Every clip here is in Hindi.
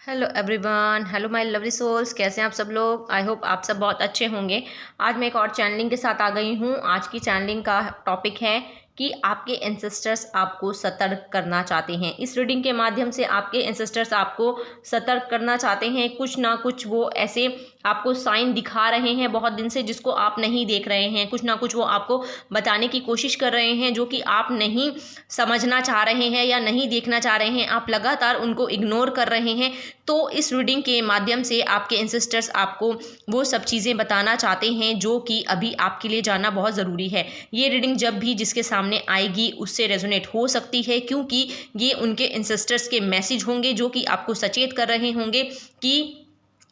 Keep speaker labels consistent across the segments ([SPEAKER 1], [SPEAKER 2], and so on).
[SPEAKER 1] Hello everyone, hello my lovely souls. कैसे हैं आप सब लोग? आई होप आप सब बहुत अच्छे होंगे। आज मैं एक और चैनलिंग के साथ आ गई हूँ। आज की चैनलिंग का टॉपिक है कि आपके एंसेस्टर्स आपको सतर्क करना चाहते हैं। इस रीडिंग के माध्यम से आपके एंसेस्टर्स आपको सतर्क करना चाहते हैं। कुछ ना कुछ वो ऐसे आपको साइन दिखा रहे हैं बहुत दिन से, जिसको आप नहीं देख रहे हैं। कुछ ना कुछ वो आपको बताने की कोशिश कर रहे हैं जो कि आप नहीं समझना चाह रहे हैं या नहीं देखना चाह रहे हैं। आप लगातार उनको इग्नोर कर रहे हैं। तो इस रीडिंग के माध्यम से आपके एंसेस्टर्स आपको वो सब चीज़ें बताना चाहते हैं जो कि अभी आपके लिए जानना बहुत ज़रूरी है। ये रीडिंग जब भी जिसके सामने आएगी उससे रेजोनेट हो सकती है, क्योंकि ये उनके एंसेस्टर्स के मैसेज होंगे जो कि आपको सचेत कर रहे होंगे कि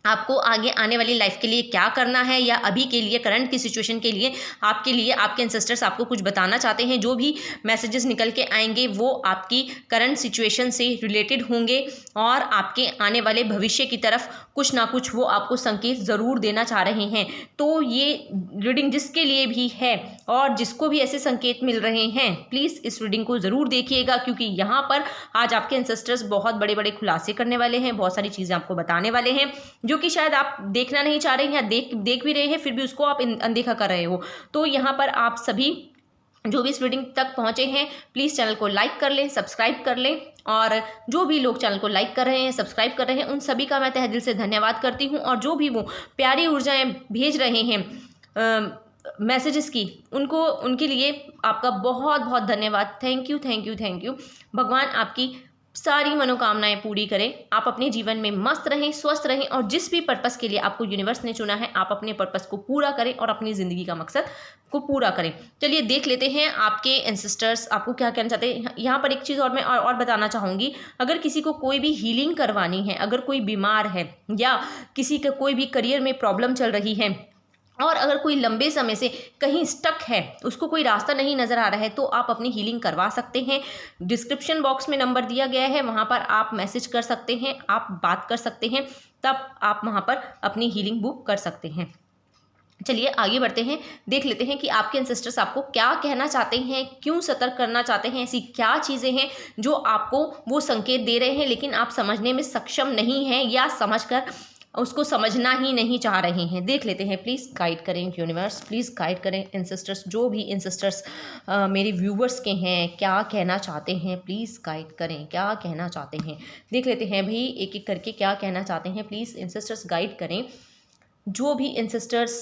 [SPEAKER 1] आपको आगे आने वाली लाइफ के लिए क्या करना है, या अभी के लिए करंट की सिचुएशन के लिए आपके एंसेस्टर्स आपको कुछ बताना चाहते हैं। जो भी मैसेजेस निकल के आएंगे वो आपकी करंट सिचुएशन से रिलेटेड होंगे और आपके आने वाले भविष्य की तरफ कुछ ना कुछ वो आपको संकेत ज़रूर देना चाह रहे हैं। तो ये रीडिंग जिसके लिए भी है और जिसको भी ऐसे संकेत मिल रहे हैं, प्लीज़ इस रीडिंग को ज़रूर देखिएगा, क्योंकि यहाँ पर आज आपके एंसेस्टर्स बहुत बड़े बड़े खुलासे करने वाले हैं। बहुत सारी चीज़ें आपको बताने वाले हैं जो कि शायद आप देखना नहीं चाह रहे हैं, या देख भी रहे हैं फिर भी उसको आप अनदेखा कर रहे हो। तो यहाँ पर आप सभी जो भी इस रीडिंग तक पहुंचे हैं, प्लीज़ चैनल को लाइक कर लें, सब्सक्राइब कर लें। और जो भी लोग चैनल को लाइक कर रहे हैं, सब्सक्राइब कर रहे हैं, उन सभी का मैं तहे दिल से धन्यवाद करती हूं। और जो भी वो प्यारी ऊर्जाएं भेज रहे हैं मैसेजेस की, उनके लिए आपका बहुत बहुत धन्यवाद। Thank you thank you thank you. भगवान आपकी सारी मनोकामनाएं पूरी करें। आप अपने जीवन में मस्त रहें, स्वस्थ रहें, और जिस भी पर्पस के लिए आपको यूनिवर्स ने चुना है, आप अपने पर्पस को पूरा करें और अपनी ज़िंदगी का मकसद को पूरा करें। चलिए देख लेते हैं आपके एंसेस्टर्स आपको क्या कहना चाहते हैं। यहाँ पर एक चीज़ और मैं और बताना चाहूँगी। अगर किसी को कोई भी हीलिंग करवानी है, अगर कोई बीमार है, या किसी का कोई भी करियर में प्रॉब्लम चल रही है, और अगर कोई लंबे समय से कहीं स्टक है, उसको कोई रास्ता नहीं नज़र आ रहा है, तो आप अपनी हीलिंग करवा सकते हैं। डिस्क्रिप्शन बॉक्स में नंबर दिया गया है, वहाँ पर आप मैसेज कर सकते हैं, आप बात कर सकते हैं, तब आप वहाँ पर अपनी हीलिंग बुक कर सकते हैं। चलिए आगे बढ़ते हैं, देख लेते हैं कि आपके एंसेस्टर्स आपको क्या कहना चाहते हैं, क्यों सतर्क करना चाहते हैं, ऐसी क्या चीज़ें हैं जो आपको वो संकेत दे रहे हैं लेकिन आप समझने में सक्षम नहीं हैं, या समझकर उसको समझना ही नहीं चाह रहे हैं। देख लेते हैं। प्लीज़ गाइड करें यूनिवर्स, प्लीज़ गाइड करें एंसेस्टर्स। जो भी एंसेस्टर्स मेरे व्यूवर्स के हैं, क्या कहना चाहते हैं, प्लीज़ गाइड करें, क्या कहना चाहते हैं। देख लेते हैं भाई एक एक करके क्या कहना चाहते हैं। प्लीज़ एंसेस्टर्स गाइड करें। जो भी एंसेस्टर्स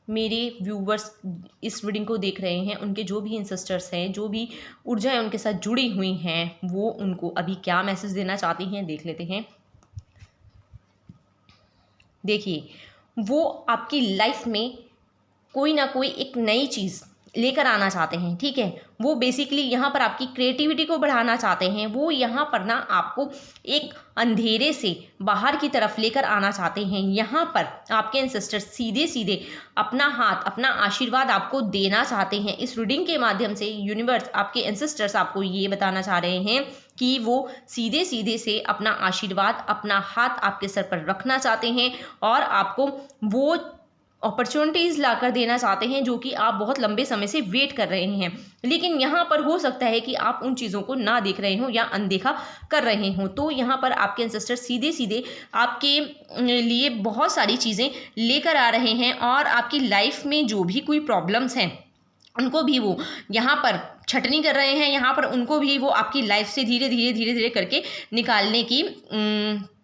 [SPEAKER 1] मेरे व्यूवर्स इस रीडिंग को देख रहे हैं, उनके जो भी एंसेस्टर्स हैं, जो भी ऊर्जाएं उनके साथ जुड़ी हुई हैं, वो उनको अभी क्या मैसेज देना चाहती हैं, देख लेते हैं। देखिए, वो आपकी लाइफ में कोई ना कोई एक नई चीज़ लेकर आना चाहते हैं, ठीक है। वो बेसिकली यहाँ पर आपकी क्रिएटिविटी को बढ़ाना चाहते हैं। वो यहाँ पर ना आपको एक अंधेरे से बाहर की तरफ लेकर आना चाहते हैं। यहाँ पर आपके एंसेस्टर्स सीधे सीधे अपना हाथ, अपना आशीर्वाद आपको देना चाहते हैं। इस रीडिंग के माध्यम से यूनिवर्स, आपके एंसेस्टर्स आपको ये बताना चाह रहे हैं कि वो सीधे सीधे से अपना आशीर्वाद, अपना हाथ आपके सर पर रखना चाहते हैं और आपको वो अपॉर्चुनिटीज़ लाकर देना चाहते हैं जो कि आप बहुत लंबे समय से वेट कर रहे हैं। लेकिन यहाँ पर हो सकता है कि आप उन चीज़ों को ना देख रहे हों या अनदेखा कर रहे हों। तो यहाँ पर आपके एंसेस्टर सीधे सीधे आपके लिए बहुत सारी चीज़ें लेकर आ रहे हैं, और आपकी लाइफ में जो भी कोई प्रॉब्लम्स हैं उनको भी वो यहाँ पर छटनी कर रहे हैं। यहाँ पर उनको भी वो आपकी लाइफ से धीरे धीरे करके निकालने की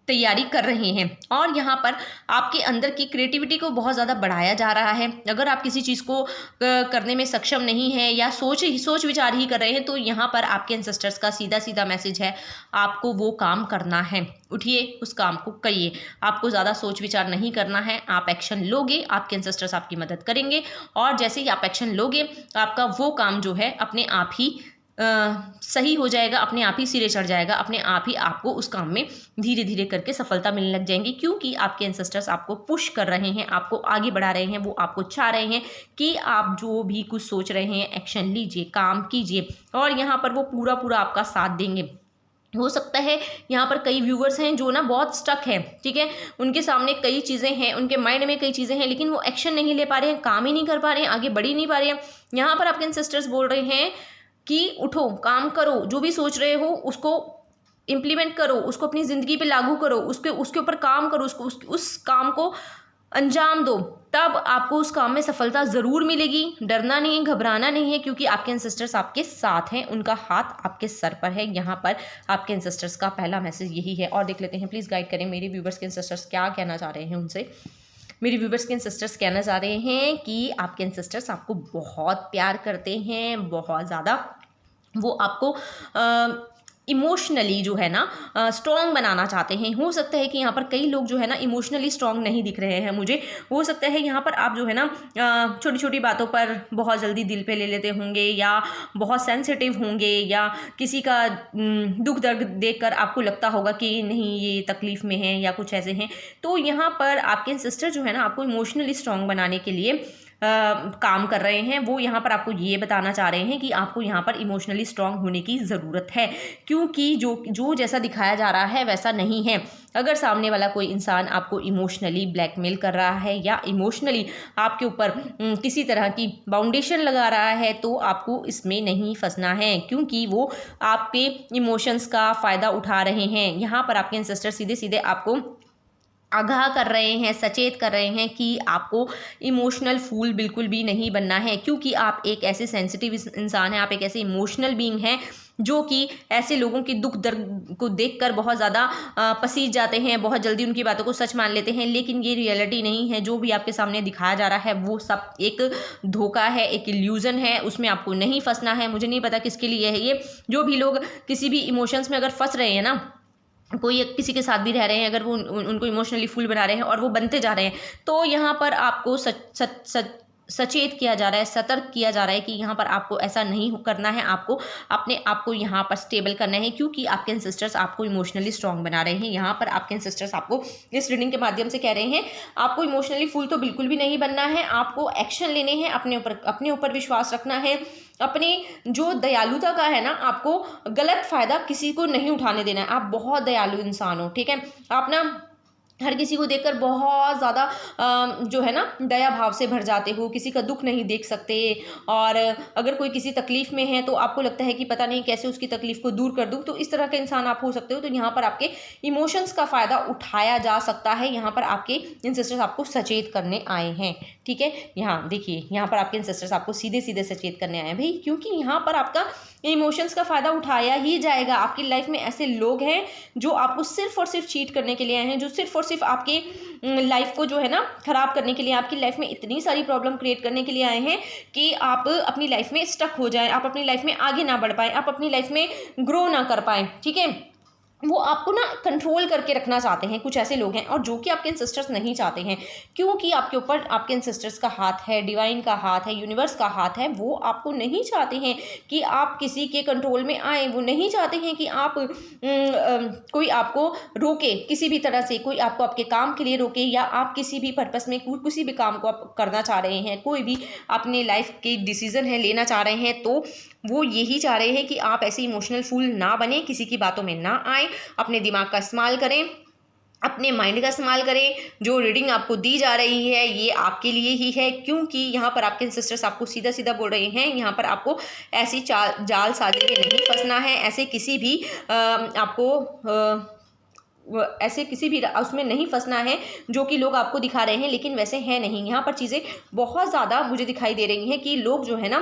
[SPEAKER 1] तैयारी कर रहे हैं। और यहाँ पर आपके अंदर की क्रिएटिविटी को बहुत ज़्यादा बढ़ाया जा रहा है। अगर आप किसी चीज़ को करने में सक्षम नहीं है, या सोच विचार ही कर रहे हैं, तो यहाँ पर आपके एंसेस्टर्स का सीधा सीधा मैसेज है, आपको वो काम करना है। उठिए, उस काम को करिए। आपको ज़्यादा सोच विचार नहीं करना है, आप एक्शन लोगे, आपके एंसेस्टर्स आपकी मदद करेंगे। और जैसे ही आप एक्शन लोगे, आपका वो काम जो है अपने आप ही सही हो जाएगा, अपने आप ही सिरे चढ़ जाएगा, अपने आप ही आपको उस काम में धीरे धीरे करके सफलता मिलने लग जाएंगी। क्योंकि आपके एंसेस्टर्स आपको पुश कर रहे हैं, आपको आगे बढ़ा रहे हैं। वो आपको चाह रहे हैं कि आप जो भी कुछ सोच रहे हैं, एक्शन लीजिए, काम कीजिए, और यहाँ पर वो पूरा आपका साथ देंगे। हो सकता है यहाँ पर कई व्यूवर्स हैं जो ना बहुत स्टक हैं, ठीक है। उनके सामने कई चीज़ें हैं, उनके माइंड में कई चीज़ें हैं, लेकिन वो एक्शन नहीं ले पा रहे हैं, काम ही नहीं कर पा रहे हैं, आगे बढ़ ही नहीं पा रहे हैं। यहाँ पर आपके एंसेस्टर्स बोल रहे हैं कि उठो, काम करो, जो भी सोच रहे हो उसको इम्प्लीमेंट करो, उसको अपनी ज़िंदगी पे लागू करो, उसके ऊपर काम करो, उस काम को अंजाम दो, तब आपको उस काम में सफलता ज़रूर मिलेगी। डरना नहीं है, घबराना नहीं है, क्योंकि आपके एंसेस्टर्स आपके साथ हैं, उनका हाथ आपके सर पर है। यहाँ पर आपके एंसेस्टर्स का पहला मैसेज यही है। और देख लेते हैं, प्लीज़ गाइड करें मेरे व्यूवर्स के एंसेस्टर्स क्या कहना चाह रहे हैं उनसे। मेरे व्यूवर्स के एंसेस्टर्स कहना चाह रहे हैं कि आपके एंसेस्टर्स आपको बहुत प्यार करते हैं, बहुत ज़्यादा। वो आपको इमोशनली जो है ना स्ट्रॉन्ग बनाना चाहते हैं। हो सकता है कि यहाँ पर कई लोग जो है ना इमोशनली स्ट्रॉन्ग नहीं दिख रहे हैं मुझे। हो सकता है यहाँ पर आप जो है ना छोटी छोटी बातों पर बहुत जल्दी दिल पे ले लेते होंगे, या बहुत सेंसिटिव होंगे, या किसी का दुख दर्द देखकर आपको लगता होगा कि नहीं ये तकलीफ़ में है या कुछ ऐसे हैं। तो यहाँ पर आपके सिस्टर जो है ना आपको इमोशनली स्ट्रॉन्ग बनाने के लिए काम कर रहे हैं। वो यहाँ पर आपको ये बताना चाह रहे हैं कि आपको यहाँ पर इमोशनली स्ट्रॉन्ग होने की ज़रूरत है, क्योंकि जो जैसा दिखाया जा रहा है वैसा नहीं है। अगर सामने वाला कोई इंसान आपको इमोशनली ब्लैकमेल कर रहा है या इमोशनली आपके ऊपर किसी तरह की बाउंडेशन लगा रहा है, तो आपको इसमें नहीं फंसना है, क्योंकि वो आपके इमोशंस का फ़ायदा उठा रहे हैं। यहाँ पर आपके एंसेस्टर सीधे सीधे आपको आगाह कर रहे हैं, सचेत कर रहे हैं कि आपको इमोशनल फूल बिल्कुल भी नहीं बनना है, क्योंकि आप एक ऐसे सेंसिटिव इंसान हैं, आप एक ऐसे इमोशनल बीइंग हैं जो कि ऐसे लोगों के दुख दर्द को देखकर बहुत ज़्यादा पसीज जाते हैं, बहुत जल्दी उनकी बातों को सच मान लेते हैं। लेकिन ये रियलिटी नहीं है। जो भी आपके सामने दिखाया जा रहा है वो सब एक धोखा है, एक इल्यूज़न है, उसमें आपको नहीं फंसना है। मुझे नहीं पता किसके लिए है ये। जो भी लोग किसी भी इमोशंस में अगर फंस रहे हैं ना, कोई किसी के साथ भी रह रहे हैं, अगर वो उनको इमोशनली फुल बना रहे हैं और वो बनते जा रहे हैं, तो यहाँ पर आपको सचेत किया जा रहा है, सतर्क किया जा रहा है कि यहाँ पर आपको ऐसा नहीं करना है। आपको अपने आप को यहाँ पर स्टेबल करना है, क्योंकि आपके एंसेस्टर्स आपको इमोशनली स्ट्रॉन्ग बना रहे हैं। यहाँ पर आपके एंसेस्टर्स आपको इस रीडिंग के माध्यम से कह रहे हैं आपको इमोशनली फुल तो बिल्कुल भी नहीं बनना है। आपको एक्शन लेने हैं, अपने ऊपर विश्वास रखना है, अपनी जो दयालुता का है ना, आपको गलत फ़ायदा किसी को नहीं उठाने देना है। आप बहुत दयालु इंसान हो, ठीक है। आप ना हर किसी को देखकर बहुत ज़्यादा जो है ना दया भाव से भर जाते हो, किसी का दुख नहीं देख सकते, और अगर कोई किसी तकलीफ़ में है तो आपको लगता है कि पता नहीं कैसे उसकी तकलीफ़ को दूर कर दूँ। तो इस तरह का इंसान आप हो सकते हो। तो यहाँ पर आपके इमोशंस का फ़ायदा उठाया जा सकता है। यहाँ पर आपके इंसेस्टर्स आपको सचेत करने आए हैं, ठीक है। यहाँ देखिए, यहाँ पर आपके इंसेस्टर्स आपको सीधे सीधे सचेत करने आए हैं भाई, क्योंकि यहाँ पर आपका इमोशंस का फ़ायदा उठाया ही जाएगा। आपकी लाइफ में ऐसे लोग हैं जो आपको सिर्फ और सिर्फ चीट करने के लिए आए हैं, जो सिर्फ और सिर्फ आपके लाइफ को जो है ना ख़राब करने के लिए, आपकी लाइफ में इतनी सारी प्रॉब्लम क्रिएट करने के लिए आए हैं कि आप अपनी लाइफ में स्टक हो जाएं, आप अपनी लाइफ में आगे ना बढ़ पाएँ, आप अपनी लाइफ में ग्रो ना कर पाएँ, ठीक है। वो आपको ना कंट्रोल करके रखना चाहते हैं। कुछ ऐसे लोग हैं, और जो कि आपके एंसेस्टर्स नहीं चाहते हैं, क्योंकि आपके ऊपर आपके एंसेस्टर्स का हाथ है, डिवाइन का हाथ है, यूनिवर्स का हाथ है। वो आपको नहीं चाहते हैं कि आप किसी के कंट्रोल में आए। वो नहीं चाहते हैं कि आप कोई आपको रोके किसी भी तरह से, कोई आपको आपके काम के लिए रोके, या आप किसी भी पर्पस में किसी भी काम को आप करना चाह रहे हैं, कोई भी अपने लाइफ के डिसीजन है लेना चाह रहे हैं, तो वो यही चाह रहे हैं कि आप ऐसे इमोशनल फूल ना बने, किसी की बातों में ना आए, अपने दिमाग का इस्तेमाल करें, अपने माइंड का इस्तेमाल करें। जो रीडिंग आपको दी जा रही है ये आपके लिए ही है, क्योंकि यहाँ पर आपके सिस्टर्स आपको सीधा सीधा बोल रहे हैं, यहाँ पर आपको ऐसी जाल साजी में नहीं फंसना है, ऐसे किसी भी ऐसे किसी भी उसमें नहीं फंसना है जो कि लोग आपको दिखा रहे हैं लेकिन वैसे हैं नहीं। यहाँ पर चीज़ें बहुत ज़्यादा मुझे दिखाई दे रही हैं कि लोग जो है ना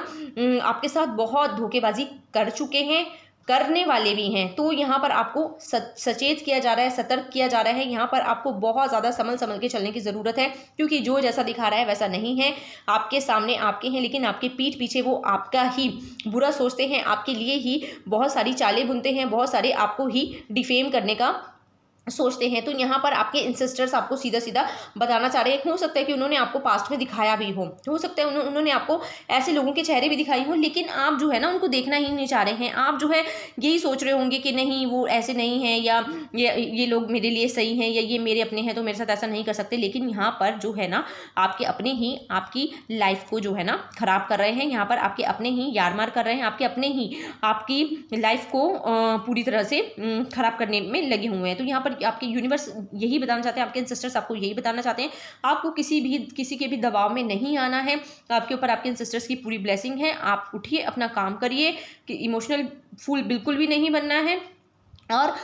[SPEAKER 1] आपके साथ बहुत धोखेबाजी कर चुके हैं, करने वाले भी हैं। तो यहाँ पर आपको सचेत किया जा रहा है, सतर्क किया जा रहा है। यहाँ पर आपको बहुत ज़्यादा संभल के चलने की ज़रूरत है, क्योंकि जो जैसा दिखा रहा है वैसा नहीं है। आपके सामने आपके हैं, लेकिन आपके पीठ पीछे वो आपका ही बुरा सोचते हैं, आपके लिए ही बहुत सारी चालें बुनते हैं, बहुत सारे आपको ही डिफेम करने का सोचते हैं। तो यहाँ पर आपके इंसेस्टर्स आपको सीधा सीधा बताना चाह रहे हैं। हो सकता है कि उन्होंने आपको पास्ट में दिखाया भी हो सकता है उन्होंने आपको ऐसे लोगों के चेहरे भी दिखाए हों, लेकिन आप जो है ना उनको देखना ही नहीं चाह रहे हैं। आप जो है यही सोच रहे होंगे कि नहीं वो ऐसे नहीं है, या ये लोग मेरे लिए सही हैं, या ये मेरे अपने हैं तो मेरे साथ ऐसा नहीं कर सकते। लेकिन यहाँ पर जो है ना आपके अपने ही आपकी लाइफ को जो है ना ख़राब कर रहे हैं। यहाँ पर आपके अपने ही यार मार कर रहे हैं, आपके अपने ही आपकी लाइफ को पूरी तरह से ख़राब करने में लगे हुए हैं। तो यहाँ पर आपके यूनिवर्स यही बताना चाहते हैं, आपके एंसेस्टर्स आपको यही बताना चाहते हैं, आपको किसी के भी दबाव में नहीं आना है। आपके ऊपर आपके एंसेस्टर्स की पूरी ब्लेसिंग है। आप उठिए, अपना काम करिए, कि इमोशनल फूल बिल्कुल भी नहीं बनना है। और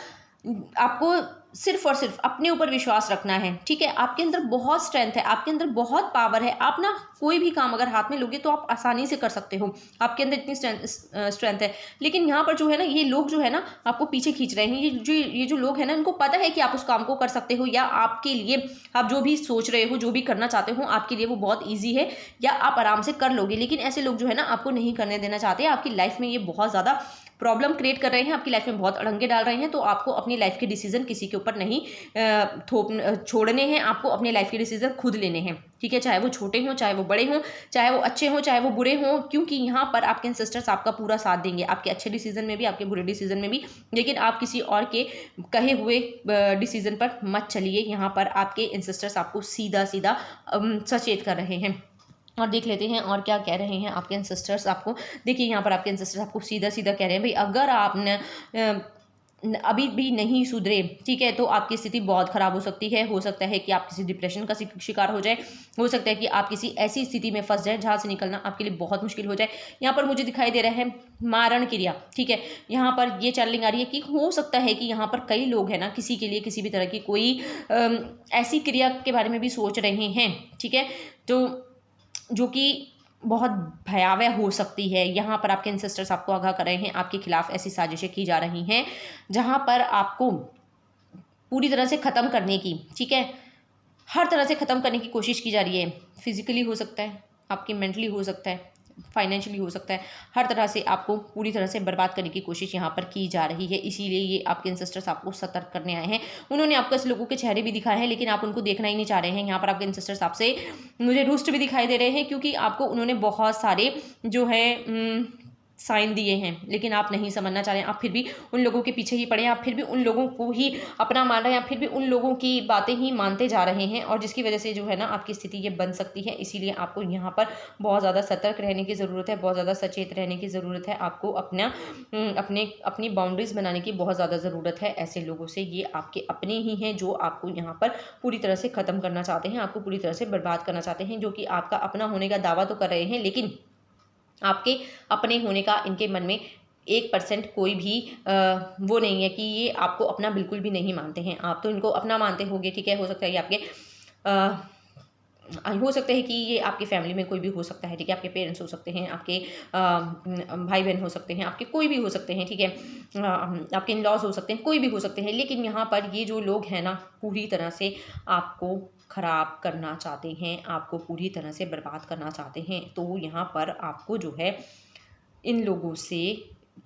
[SPEAKER 1] आपको सिर्फ और सिर्फ अपने ऊपर विश्वास रखना है, ठीक है। आपके अंदर बहुत स्ट्रेंथ है, आपके अंदर बहुत पावर है। आप ना कोई भी काम अगर हाथ में लोगे तो आप आसानी से कर सकते हो, आपके अंदर इतनी स्ट्रेंथ है। लेकिन यहाँ पर जो है ना, ये लोग जो है ना आपको पीछे खींच रहे हैं। ये जो लोग हैं ना, इनको पता है कि आप उस काम को कर सकते हो, या आपके लिए आप जो भी सोच रहे हो, जो भी करना चाहते हो, आपके लिए वो बहुत ईजी है, या आप आराम से कर लोगे। लेकिन ऐसे लोग जो है ना आपको नहीं करने देना चाहते। आपकी लाइफ में ये बहुत ज़्यादा प्रॉब्लम क्रिएट कर रहे हैं, आपकी लाइफ में बहुत अड़ंगे डाल रहे हैं। तो आपको अपनी लाइफ के डिसीजन किसी के ऊपर नहीं छोड़ने हैं, आपको अपने लाइफ के डिसीजन खुद लेने हैं, ठीक है। चाहे वो छोटे हों, चाहे वो बड़े हों, चाहे वो अच्छे हों, चाहे वो बुरे हों, क्योंकि यहाँ पर आपके एंसेस्टर्स आपका पूरा साथ देंगे, आपके अच्छे डिसीजन में भी, आपके बुरे डिसीजन में भी। लेकिन आप किसी और के कहे हुए डिसीजन पर मत चलिए। यहाँ पर आपके एंसेस्टर्स आपको सीधा सीधा सचेत कर रहे हैं। और देख लेते हैं और क्या कह रहे हैं आपके एंसेस्टर्स आपको। देखिए यहाँ पर आपके एंसेस्टर्स आपको सीधा सीधा कह रहे हैं, भाई अगर आपने अभी भी नहीं सुधरे, ठीक है, तो आपकी स्थिति बहुत ख़राब हो सकती है। हो सकता है कि आप किसी डिप्रेशन का शिकार हो जाए, हो सकता है कि आप किसी ऐसी स्थिति में फंस जाए जहाँ से निकलना आपके लिए बहुत मुश्किल हो जाए। यहाँ पर मुझे दिखाई दे रहा है मारण क्रिया, ठीक है। यहाँ पर ये चैनलिंग आ रही है कि हो सकता है कि यहाँ पर कई लोग हैं ना, किसी के लिए किसी भी तरह की कोई ऐसी क्रिया के बारे में भी सोच रहे हैं, ठीक है, तो जो कि बहुत भयावह हो सकती है। यहाँ पर आपके एंसेस्टर्स आपको आगाह कर रहे हैं, आपके खिलाफ ऐसी साजिशें की जा रही हैं जहाँ पर आपको पूरी तरह से ख़त्म करने की, ठीक है, हर तरह से ख़त्म करने की कोशिश की जा रही है। फिजिकली हो सकता है, आपकी मेंटली हो सकता है, फाइनेंशियली हो सकता है, हर तरह से आपको पूरी तरह से बर्बाद करने की कोशिश यहाँ पर की जा रही है। इसीलिए ये आपके एंसेस्टर्स आपको सतर्क करने आए हैं। उन्होंने आपको ऐसे लोगों के चेहरे भी दिखाए हैं, लेकिन आप उनको देखना ही नहीं चाह रहे हैं। यहाँ पर आपके एंसेस्टर्स आपसे मुझे रुष्ट भी दिखाई दे रहे हैं, क्योंकि आपको उन्होंने बहुत सारे जो है साइन दिए हैं, लेकिन आप नहीं समझना चाह रहे हैं। आप फिर भी उन लोगों के पीछे ही पड़े हैं, आप फिर भी उन लोगों को ही अपना मान रहे हैं, आप फिर भी उन लोगों की बातें ही मानते जा रहे हैं, और जिसकी वजह से जो है ना आपकी स्थिति ये बन सकती है। इसीलिए आपको यहाँ पर बहुत ज़्यादा सतर्क रहने की ज़रूरत है, बहुत ज़्यादा सचेत रहने की ज़रूरत है। आपको अपनी बाउंड्रीज बनाने की बहुत ज़्यादा ज़रूरत है ऐसे लोगों से। ये आपके अपने ही हैं जो आपको यहाँ पर पूरी तरह से ख़त्म करना चाहते हैं, आपको पूरी तरह से बर्बाद करना चाहते हैं, जो कि आपका अपना होने का दावा तो कर रहे हैं, लेकिन आपके अपने होने का इनके मन में 1% कोई भी वो नहीं है कि ये आपको अपना बिल्कुल भी नहीं मानते हैं। आप तो इनको अपना मानते होंगे, ठीक है। हो सकता है कि हो सकता है कि ये आपकी फैमिली में कोई भी हो सकता है, ठीक है। आपके पेरेंट्स हो सकते हैं, आपके भाई बहन हो सकते हैं, आपके कोई भी हो सकते हैं, ठीक है, आपके इन लॉज हो सकते हैं, कोई भी हो सकते हैं। लेकिन यहाँ पर ये जो लोग हैं ना, पूरी तरह से आपको ख़राब करना चाहते हैं, आपको पूरी तरह से बर्बाद करना चाहते हैं। तो यहाँ पर आपको जो है इन लोगों से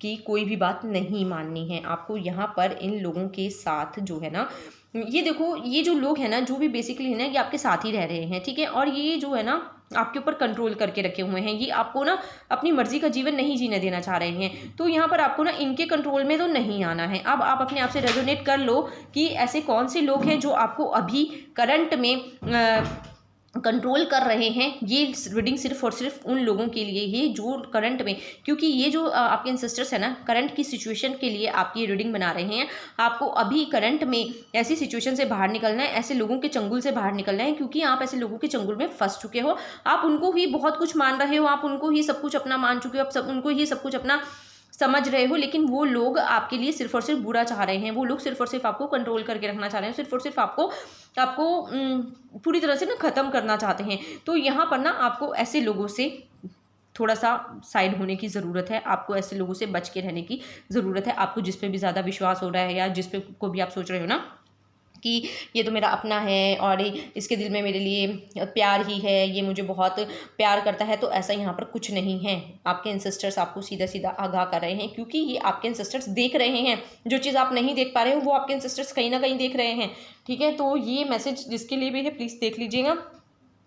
[SPEAKER 1] की कोई भी बात नहीं माननी है। आपको यहाँ पर इन लोगों के साथ जो है ना, ये देखो, ये जो लोग हैं ना, जो भी बेसिकली है ना, ये आपके साथ ही रह रहे हैं, ठीक है। और ये जो है ना आपके ऊपर कंट्रोल करके रखे हुए हैं, ये आपको ना अपनी मर्जी का जीवन नहीं जीने देना चाह रहे हैं। तो यहाँ पर आपको ना इनके कंट्रोल में तो नहीं आना है। अब आप अपने आप से रेजोनेट कर लो कि ऐसे कौन से लोग हैं जो आपको अभी करंट में कंट्रोल कर रहे हैं। ये रीडिंग सिर्फ और सिर्फ उन लोगों के लिए ही जो करंट में, क्योंकि ये जो आपके एंसेस्टर्स है ना, करंट की सिचुएशन के लिए आपकी ये रीडिंग बना रहे हैं। आपको अभी करंट में ऐसी सिचुएशन से बाहर निकलना है, ऐसे लोगों के चंगुल से बाहर निकलना है, क्योंकि आप ऐसे लोगों के चंगुल में फंस चुके हो। आप उनको ही बहुत कुछ मान रहे हो, आप उनको ही सब कुछ अपना मान चुके हो, आप उनको ही सब कुछ अपना समझ रहे हो, लेकिन वो लोग आपके लिए सिर्फ और सिर्फ बुरा चाह रहे हैं। वो लोग सिर्फ और सिर्फ आपको कंट्रोल करके रखना चाह रहे हैं, सिर्फ और सिर्फ आपको पूरी तरह से ना ख़त्म करना चाहते हैं। तो यहाँ पर ना आपको ऐसे लोगों से थोड़ा सा साइड होने की ज़रूरत है, आपको ऐसे लोगों से बच के रहने की ज़रूरत है। आपको जिस पे भी ज़्यादा विश्वास हो रहा है, या जिस पे को भी आप सोच रहे हो ना कि ये तो मेरा अपना है और इसके दिल में मेरे लिए प्यार ही है, ये मुझे बहुत प्यार करता है, तो ऐसा यहाँ पर कुछ नहीं है। आपके एंसेस्टर्स आपको सीधा सीधा आगाह कर रहे हैं, क्योंकि ये आपके एंसेस्टर्स देख रहे हैं। जो चीज़ आप नहीं देख पा रहे हो, वो आपके एंसेस्टर्स कहीं ना कहीं देख रहे हैं, ठीक है। तो ये मैसेज जिसके लिए भी है, प्लीज़ देख लीजिएगा।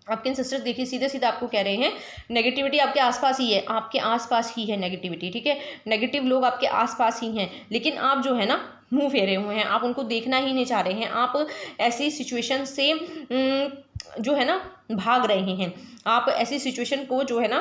[SPEAKER 1] आपके एंसेस्टर्स देखिए सीधे सीधे आपको कह रहे हैं, नेगेटिविटी आपके आसपास ही है, आपके आसपास ही है नेगेटिविटी, ठीक है। नेगेटिव लोग आपके आसपास ही हैं, लेकिन आप जो है ना मुंह फेरे हुए हैं, आप उनको देखना ही नहीं चाह रहे हैं। आप ऐसी सिचुएशन से जो है ना भाग रहे हैं। आप ऐसी सिचुएशन को जो है ना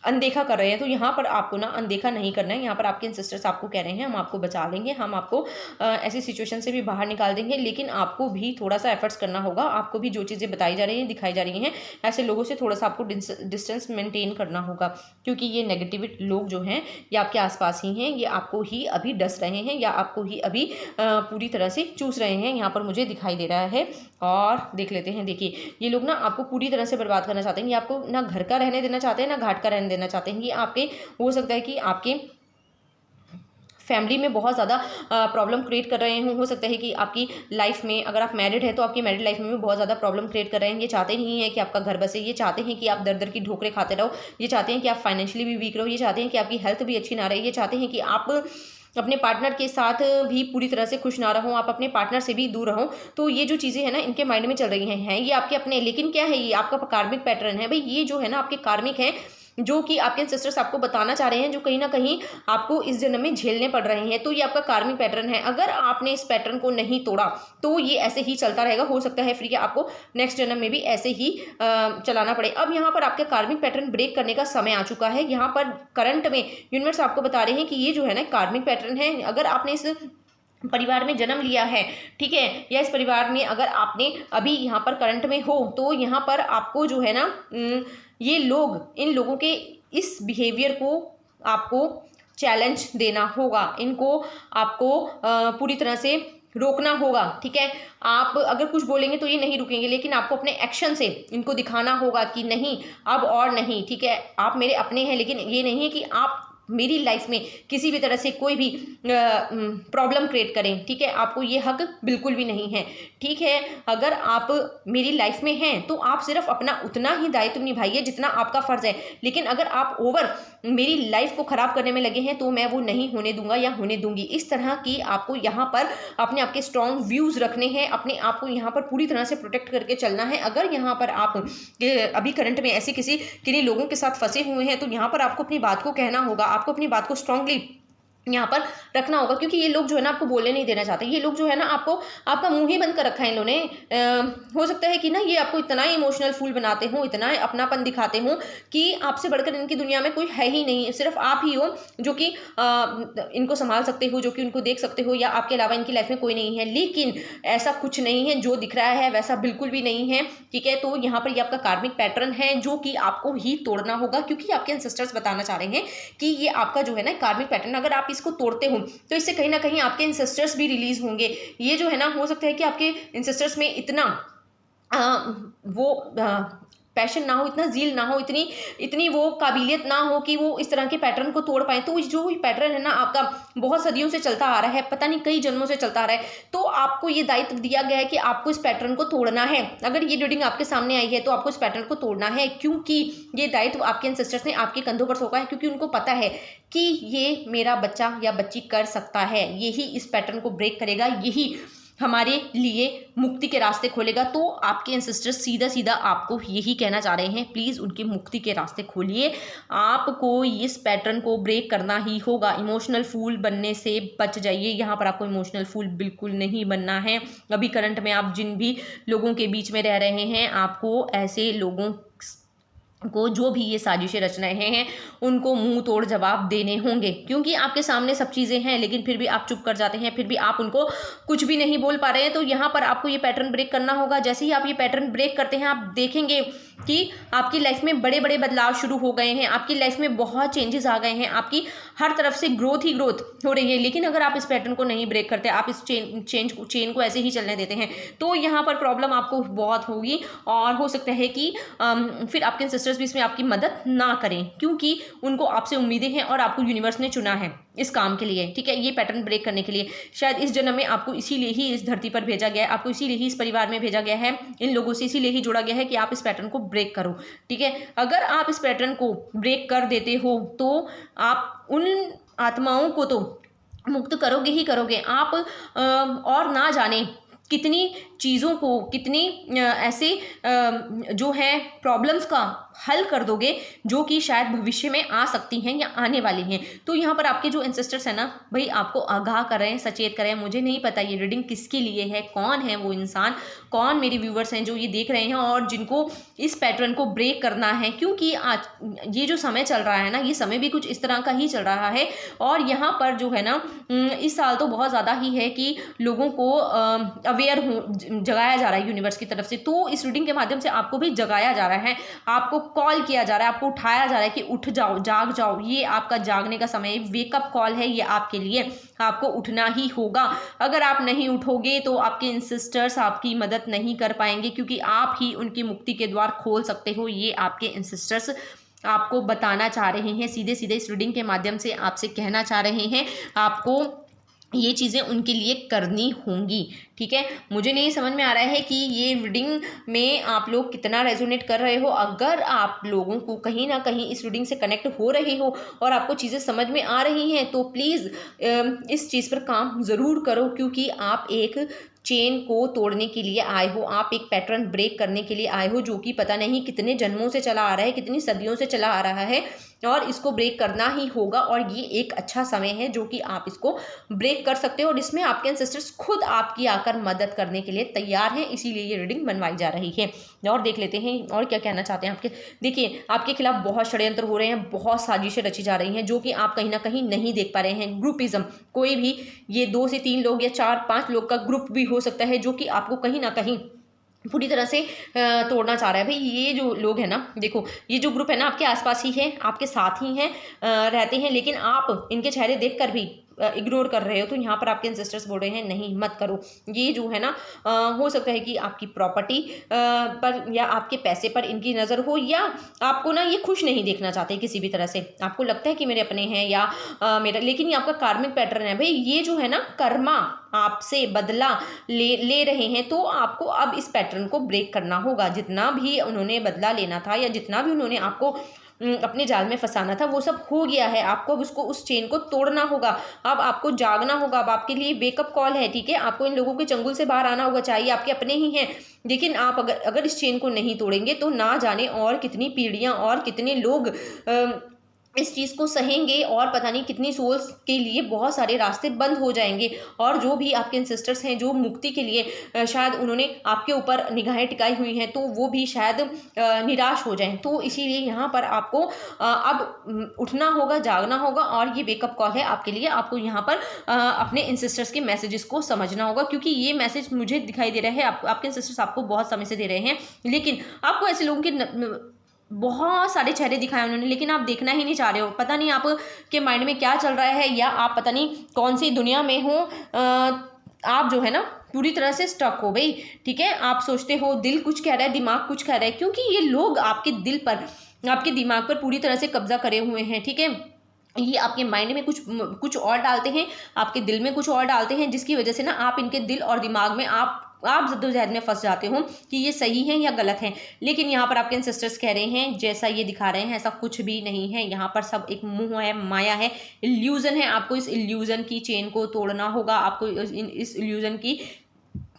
[SPEAKER 1] अनदेखा कर रहे हैं, तो यहाँ पर आपको ना अनदेखा नहीं करना है। यहाँ पर आपके एंसेस्टर्स आपको कह रहे हैं हम आपको बचा लेंगे, हम आपको ऐसी सिचुएशन से भी बाहर निकाल देंगे, लेकिन आपको भी थोड़ा सा एफर्ट्स करना होगा। आपको भी जो चीज़ें बताई जा रही हैं, दिखाई जा रही हैं, ऐसे लोगों से थोड़ा सा आपको डिस्टेंस मेंटेन करना होगा, क्योंकि ये नेगेटिव लोग जो हैं ये आपके आसपास ही हैं, ये आपको ही अभी डस रहे हैं या आपको ही अभी पूरी तरह से चूस रहे हैं, यहाँ पर मुझे दिखाई दे रहा है। और देख लेते हैं, देखिए ये लोग ना आपको पूरी तरह से बर्बाद करना चाहते हैं, ये आपको ना घर का रहने देना चाहते हैं, ना घाट का रहने देना चाहते हैं। ये आपके हो सकता है कि आपके फैमिली में बहुत ज़्यादा प्रॉब्लम क्रिएट कर रहे हों। हो सकता है कि आपकी लाइफ में, अगर आप मैरिड है तो आपकी मैरिड लाइफ में भी बहुत ज़्यादा प्रॉब्लम क्रिएट कर रहे हैं। ये चाहते नहीं है कि आपका घर बसे, ये चाहते हैं कि आप दर दर की ठोकरें खाते रहो, ये चाहते हैं कि आप फाइनेंशियली भी वीक रहो, ये चाहते हैं कि आपकी हेल्थ भी अच्छी ना रहे, ये चाहते हैं कि आप अपने पार्टनर के साथ भी पूरी तरह से खुश ना रहो, आप अपने पार्टनर से भी दूर रहो। तो ये जो चीज़ें हैं ना इनके माइंड में चल रही हैं ये आपके अपने, लेकिन क्या है, ये आपका कार्मिक पैटर्न है भाई। ये जो है ना आपके कार्मिक है, जो कि आपके एंसेस्टर्स आपको बताना चाह रहे हैं, जो कहीं ना कहीं आपको इस जन्म में झेलने पड़ रहे हैं। तो ये आपका कार्मिक पैटर्न है। अगर आपने इस पैटर्न को नहीं तोड़ा तो ये ऐसे ही चलता रहेगा। हो सकता है फिर आपको नेक्स्ट जन्म में भी ऐसे ही चलाना पड़े। अब यहाँ पर आपके कार्मिक पैटर्न ब्रेक करने का समय आ चुका है। यहाँ पर करंट में यूनिवर्स आपको बता रहे हैं कि ये जो है ना कार्मिक पैटर्न है। अगर आपने इस परिवार में जन्म लिया है, ठीक है, या इस परिवार में अगर आपने अभी यहाँ पर करंट में हो, तो यहाँ पर आपको जो है ना ये लोग, इन लोगों के इस बिहेवियर को आपको चैलेंज देना होगा, इनको आपको पूरी तरह से रोकना होगा, ठीक है। आप अगर कुछ बोलेंगे तो ये नहीं रुकेंगे, लेकिन आपको अपने एक्शन से इनको दिखाना होगा कि नहीं, अब और नहीं, ठीक है। आप मेरे अपने हैं, लेकिन ये नहीं है कि आप मेरी लाइफ में किसी भी तरह से कोई भी प्रॉब्लम क्रिएट करें, ठीक है। आपको ये हक बिल्कुल भी नहीं है, ठीक है। अगर आप मेरी लाइफ में हैं तो आप सिर्फ अपना उतना ही दायित्व निभाइए जितना आपका फर्ज है, लेकिन अगर आप ओवर मेरी लाइफ को खराब करने में लगे हैं तो मैं वो नहीं होने दूंगा या होने दूंगी। इस तरह की आपको यहाँ पर अपने आपके स्ट्रॉन्ग व्यूज रखने हैं, अपने आप को यहाँ पर पूरी तरह से प्रोटेक्ट करके चलना है। अगर यहाँ पर आप अभी करंट में ऐसे किन्हीं लोगों के साथ फंसे हुए हैं तो यहाँ पर आपको अपनी बात को कहना होगा, आपको अपनी बात को स्ट्रांगली यहाँ पर रखना होगा, क्योंकि ये लोग जो है ना आपको बोलने नहीं देना चाहते। ये लोग जो है ना आपको, आपका मुंह ही बंद कर रखा है इन लोगों ने। हो सकता है कि ना ये आपको इतना इमोशनल फूल बनाते हो, इतना अपनापन दिखाते हो कि आपसे बढ़कर इनकी दुनिया में कोई है ही नहीं, सिर्फ आप ही हो जो कि इनको संभाल सकते हो, जो कि उनको देख सकते हो, या आपके अलावा इनकी लाइफ में कोई नहीं है। लेकिन ऐसा कुछ नहीं है, जो दिख रहा है वैसा बिल्कुल भी नहीं है, ठीक है। तो यहाँ पर ये आपका कार्मिक पैटर्न है जो कि आपको ही तोड़ना होगा, क्योंकि आपके एंसेस्टर्स बताना चाह रहे हैं कि ये आपका जो है ना कार्मिक पैटर्न, अगर आप इसको तोड़ते हो तो इससे कहीं ना कहीं आपके इंसेस्टर्स भी रिलीज होंगे। ये जो है ना, हो सकता है कि आपके इंसेस्टर्स में इतना पैशन ना हो, इतना जील ना हो, इतनी वो काबिलियत ना हो कि वो इस तरह के पैटर्न को तोड़ पाए। तो जो पैटर्न है ना आपका बहुत सदियों से चलता आ रहा है, पता नहीं कई जन्मों से चलता आ रहा है, तो आपको ये दायित्व दिया गया है कि आपको इस पैटर्न को तोड़ना है। अगर ये रीडिंग आपके सामने आई है तो आपको इस पैटर्न को तोड़ना है, क्योंकि ये दायित्व आपके एंसेस्टर्स ने आपके कंधों पर सौंपा है, क्योंकि उनको पता है कि ये मेरा बच्चा या बच्ची कर सकता है, यही इस पैटर्न को ब्रेक करेगा, यही हमारे लिए मुक्ति के रास्ते खोलेगा। तो आपके एंसेस्टर्स सीधा सीधा आपको यही कहना चाह रहे हैं, प्लीज़ उनकी मुक्ति के रास्ते खोलिए। आपको इस पैटर्न को ब्रेक करना ही होगा। इमोशनल फूल बनने से बच जाइए। यहाँ पर आपको इमोशनल फूल बिल्कुल नहीं बनना है। अभी करंट में आप जिन भी लोगों के बीच में रह रहे हैं, आपको ऐसे लोगों को, जो भी ये साजिशें रच रहे हैं, उनको मुंह तोड़ जवाब देने होंगे, क्योंकि आपके सामने सब चीज़ें हैं लेकिन फिर भी आप चुप कर जाते हैं, फिर भी आप उनको कुछ भी नहीं बोल पा रहे हैं। तो यहाँ पर आपको ये पैटर्न ब्रेक करना होगा। जैसे ही आप ये पैटर्न ब्रेक करते हैं, आप देखेंगे कि आपकी लाइफ में बड़े बड़े बदलाव शुरू हो गए हैं, आपकी लाइफ में बहुत चेंजेस आ गए हैं, आपकी हर तरफ से ग्रोथ ही ग्रोथ हो रही है। लेकिन अगर आप इस पैटर्न को नहीं ब्रेक करते, आप इस चेन को ऐसे ही चलने देते हैं, तो यहाँ पर प्रॉब्लम आपको बहुत होगी। और हो सकता है कि फिर आपके सिस्टर्स भी इसमें आपकी मदद ना करें, क्योंकि उनको आपसे उम्मीदें हैं और आपको यूनिवर्स ने चुना है इस काम के लिए, ठीक है, ये पैटर्न ब्रेक करने के लिए। शायद इस जन्म में आपको इसीलिए ही इस धरती पर भेजा गया है, आपको इसीलिए ही इस परिवार में भेजा गया है, इन लोगों से इसीलिए ही जोड़ा गया है कि आप इस पैटर्न को ब्रेक करो, ठीक है। अगर आप इस पैटर्न को ब्रेक कर देते हो तो आप उन आत्माओं को तो मुक्त करोगे ही करोगे। आप और ना जाने कितनी चीज़ों को, कितनी ऐसे जो है प्रॉब्लम्स का हल कर दोगे जो कि शायद भविष्य में आ सकती हैं या आने वाली हैं। तो यहाँ पर आपके जो एंसेस्टर्स हैं ना भाई, आपको आगाह कर रहे हैं, सचेत कर रहे हैं। मुझे नहीं पता ये रीडिंग किसके लिए है, कौन है वो इंसान, कौन मेरे व्यूवर्स हैं जो ये देख रहे हैं और जिनको इस पैटर्न को ब्रेक करना है, क्योंकि आज ये जो समय चल रहा है ना, ये समय भी कुछ इस तरह का ही चल रहा है। और यहाँ पर जो है ना इस साल तो बहुत ज़्यादा ही है कि लोगों को अवेयर हो, जगाया जा रहा है यूनिवर्स की तरफ से। तो इस रीडिंग के माध्यम से आपको भी जगाया जा रहा है, आपको कॉल किया जा रहा है, आपको उठाया जा रहा है कि उठ जाओ, जाग जाओ। ये आपका जागने का समय, वेकअप कॉल है ये आपके लिए। आपको उठना ही होगा। अगर आप नहीं उठोगे तो आपके एंसेस्टर्स आपकी मदद नहीं कर पाएंगे, क्योंकि आप ही उनकी मुक्ति के द्वार खोल सकते हो। ये आपके एंसेस्टर्स आपको बताना चाह रहे हैं, सीधे सीधे इस रीडिंग के माध्यम से आपसे कहना चाह रहे हैं। आपको ये चीज़ें उनके लिए करनी होंगी, ठीक है। मुझे नहीं समझ में आ रहा है कि ये रीडिंग में आप लोग कितना रेजोनेट कर रहे हो। अगर आप लोगों को कहीं ना कहीं इस रीडिंग से कनेक्ट हो रहे हो और आपको चीज़ें समझ में आ रही हैं, तो प्लीज़ इस चीज़ पर काम ज़रूर करो, क्योंकि आप एक चेन को तोड़ने के लिए आए हो, आप एक पैटर्न ब्रेक करने के लिए आए हो जो कि पता नहीं कितने जन्मों से चला आ रहा है, कितनी सदियों से चला आ रहा है, और इसको ब्रेक करना ही होगा। और ये एक अच्छा समय है जो कि आप इसको ब्रेक कर सकते हो, और इसमें आपके एंसेस्टर्स खुद आपकी आकर मदद करने के लिए तैयार हैं। इसीलिए ये रीडिंग बनवाई जा रही है। और देख लेते हैं और क्या कहना चाहते हैं आपके। देखिए, आपके खिलाफ बहुत षड्यंत्र हो रहे हैं, बहुत साजिशें रची जा रही हैं जो कि आप कहीं ना कहीं नहीं देख पा रहे हैं। ग्रुपिज्म, कोई भी ये 2 से 3 लोग या 4-5 लोग का ग्रुप भी हो सकता है जो कि आपको कहीं ना कहीं पूरी तरह से तोड़ना चाह रहा है। भाई ये जो लोग हैं ना, देखो ये जो ग्रुप है ना आपके आसपास ही है, आपके साथ ही हैं, रहते हैं, लेकिन आप इनके चेहरे देखकर भी इग्नोर कर रहे हो। तो यहाँ पर आपके एंसेस्टर्स बोल रहे हैं नहीं, मत करो। ये जो है ना हो सकता है कि आपकी प्रॉपर्टी पर या आपके पैसे पर इनकी नज़र हो, या आपको ना ये खुश नहीं देखना चाहते किसी भी तरह से। आपको लगता है कि मेरे अपने हैं या मेरा, लेकिन ये आपका कार्मिक पैटर्न है। भाई ये जो है ना कर्मा आपसे बदला ले रहे हैं, तो आपको अब इस पैटर्न को ब्रेक करना होगा। जितना भी उन्होंने बदला लेना था या जितना भी उन्होंने आपको अपने जाल में फंसाना था, वो सब हो गया है। आपको अब उसको, उस चेन को तोड़ना होगा। अब आपको जागना होगा। अब आपके लिए वेकअप कॉल है, ठीक है। आपको इन लोगों के चंगुल से बाहर आना होगा, चाहे आपके अपने ही हैं, लेकिन आप अगर इस चेन को नहीं तोड़ेंगे तो ना जाने और कितनी पीढ़ियां और कितने लोग इस चीज़ को सहेंगे, और पता नहीं कितनी सोल्स के लिए बहुत सारे रास्ते बंद हो जाएंगे। और जो भी आपके एंसेस्टर्स हैं जो मुक्ति के लिए शायद उन्होंने आपके ऊपर निगाहें टिकाई हुई हैं, तो वो भी शायद निराश हो जाएं। तो इसीलिए यहाँ पर आपको अब उठना होगा, जागना होगा, और ये वेकअप कॉल है आपके लिए। आपको यहाँ पर अपने एंसेस्टर्स के मैसेजेस को समझना होगा, क्योंकि ये मैसेज मुझे दिखाई दे रहा है आपके एंसेस्टर्स आपको बहुत समय से दे रहे हैं, लेकिन आपको ऐसे लोगों के बहुत सारे चेहरे दिखाए उन्होंने, लेकिन आप देखना ही नहीं चाह रहे हो। पता नहीं आप के माइंड में क्या चल रहा है, या आप पता नहीं कौन सी दुनिया में हो। आप जो है ना पूरी तरह से स्टक हो गई, ठीक है। आप सोचते हो दिल कुछ कह रहा है, दिमाग कुछ कह रहा है, क्योंकि ये लोग आपके दिल पर, आपके दिमाग पर पूरी तरह से कब्जा करे हुए हैं, ठीक है। ये आपके माइंड में कुछ और डालते हैं, आपके दिल में कुछ और डालते हैं, जिसकी वजह से ना आप इनके दिल और दिमाग में आप जद्दोजहद में फंस जाते हो कि ये सही है या गलत है। लेकिन यहाँ पर आपके एंसेस्टर्स कह रहे हैं जैसा ये दिखा रहे हैं ऐसा कुछ भी नहीं है। यहाँ पर सब एक मुंह है, माया है, इल्यूजन है। आपको इस इल्यूजन की चेन को तोड़ना होगा, आपको इस इल्यूजन की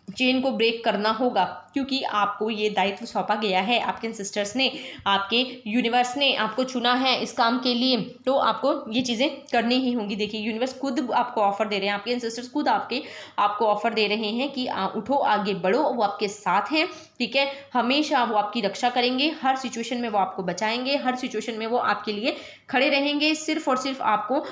[SPEAKER 1] चेन को ब्रेक करना होगा, क्योंकि आपको ये दायित्व सौंपा गया है। आपके एंसेस्टर्स ने, आपके यूनिवर्स ने आपको चुना है इस काम के लिए, तो आपको ये चीज़ें करनी ही होंगी। देखिए यूनिवर्स खुद आपको ऑफर दे रहे हैं, आपके एंसेस्टर्स खुद आपको ऑफर दे रहे हैं कि उठो, आगे बढ़ो। वो आपके साथ हैं, ठीक है। हमेशा वो आपकी रक्षा करेंगे, हर सिचुएशन में वो आपको बचाएंगे, हर सिचुएशन में वो आपके लिए खड़े रहेंगे। सिर्फ और सिर्फ आपको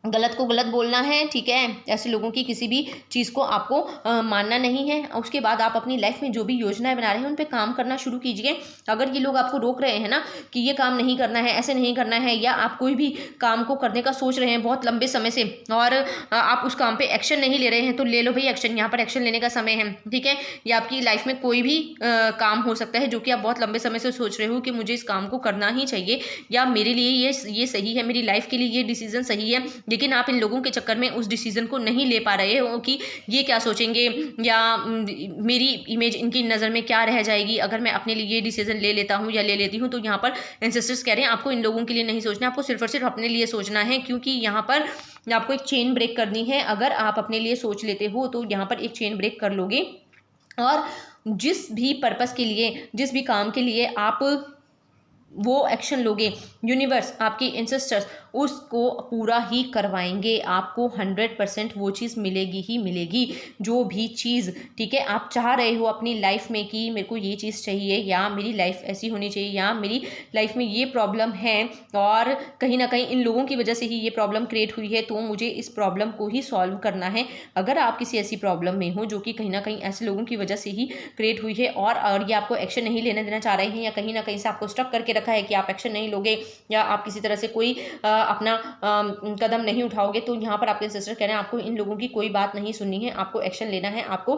[SPEAKER 1] गलत को गलत बोलना है, ठीक है। ऐसे लोगों की किसी भी चीज़ को आपको मानना नहीं है। उसके बाद आप अपनी लाइफ में जो भी योजनाएं बना रहे हैं उन पे काम करना शुरू कीजिए। अगर ये लोग आपको रोक रहे हैं ना कि ये काम नहीं करना है, ऐसे नहीं करना है, या आप कोई भी काम को करने का सोच रहे हैं बहुत लंबे समय से और आप उस काम पे एक्शन नहीं ले रहे हैं, तो ले लो भाई एक्शन। यहाँ पर एक्शन लेने का समय है, ठीक है। या आपकी लाइफ में कोई भी काम हो सकता है जो कि आप बहुत लंबे समय से सोच रहे हो कि मुझे इस काम को करना ही चाहिए, या मेरे लिए ये सही है, मेरी लाइफ के लिए ये डिसीजन सही है, लेकिन आप इन लोगों के चक्कर में उस डिसीज़न को नहीं ले पा रहे हो कि ये क्या सोचेंगे या मेरी इमेज इनकी नज़र में क्या रह जाएगी अगर मैं अपने लिए ये डिसीज़न ले लेता हूँ या ले लेती हूँ। तो यहाँ पर एंसेस्टर्स कह रहे हैं आपको इन लोगों के लिए नहीं सोचना, आपको सिर्फ और सिर्फ अपने लिए सोचना है, क्योंकि यहाँ पर आपको एक चेन ब्रेक करनी है। अगर आप अपने लिए सोच लेते हो तो यहाँ पर एक चेन ब्रेक कर लोगे और जिस भी पर्पस के लिए, जिस भी काम के लिए आप वो एक्शन लोगे, यूनिवर्स, आपके एंसेस्टर्स उसको पूरा ही करवाएंगे। आपको 100% वो चीज़ मिलेगी ही मिलेगी, जो भी चीज़, ठीक है, आप चाह रहे हो अपनी लाइफ में कि मेरे को ये चीज़ चाहिए या मेरी लाइफ ऐसी होनी चाहिए या मेरी लाइफ में ये प्रॉब्लम है और कहीं ना कहीं इन लोगों की वजह से ही ये प्रॉब्लम क्रिएट हुई है, तो मुझे इस प्रॉब्लम को ही सॉल्व करना है। अगर आप किसी ऐसी प्रॉब्लम में हो जो कि कहीं ना कहीं ऐसे लोगों की वजह से ही क्रिएट हुई है और ये आपको एक्शन नहीं लेने देना चाह रहे हैं या कहीं ना कहीं से आपको स्टक करके रखा है कि आप एक्शन नहीं लोगे या आप किसी तरह से कोई अपना कदम नहीं उठाओगे, तो यहाँ पर आपके सिस्टर कह रहे हैं आपको इन लोगों की कोई बात नहीं सुननी है, आपको एक्शन लेना है, आपको